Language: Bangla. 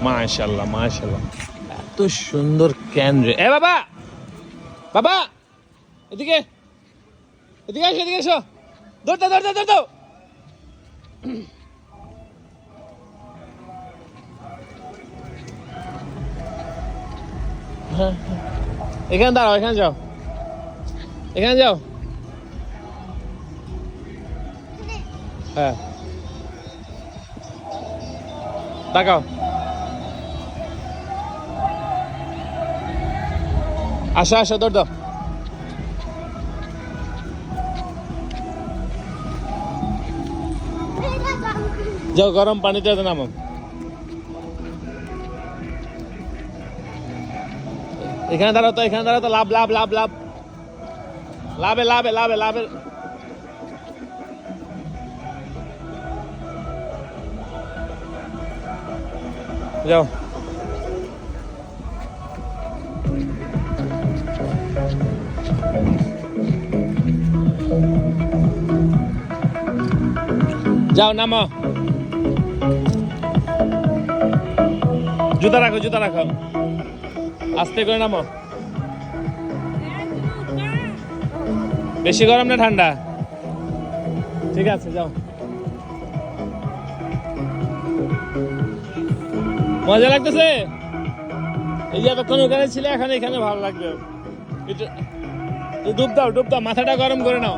মাশাআল্লাহ মাশাআল্লাহ, এত সুন্দর ক্যান রে। এ বাবা, বাবা এদিকে এদিকে এসো, এদিকে এসো, ধরতে ধরতে ধরতে। হ্যাঁ, এখানে দাঁড়াও, এখানে যাও, এখানে যাও। হ্যাঁ, তাকাও। আসো আসো, দৌড় দাও। যাও, গরম পানিতে নামো। এখানে দাঁড়াও তো, এখানে দাঁড়াও তো। লাভ লাভ লাভ লাভ, লাভে লাভে লাভে লাভে। যাও, যাও নামো। জুতা রাখো, জুতা রাখো, আস্তে করে নামো। বেশি গরম না ঠান্ডা? ঠিক আছে, যাও। মজা লাগতেছে? এই যে এতক্ষণ ওখানে ছিলে, এখন এখানে ভালো লাগবে। ডুব দাও, ডুব দাও, মাথাটা গরম করে নাও।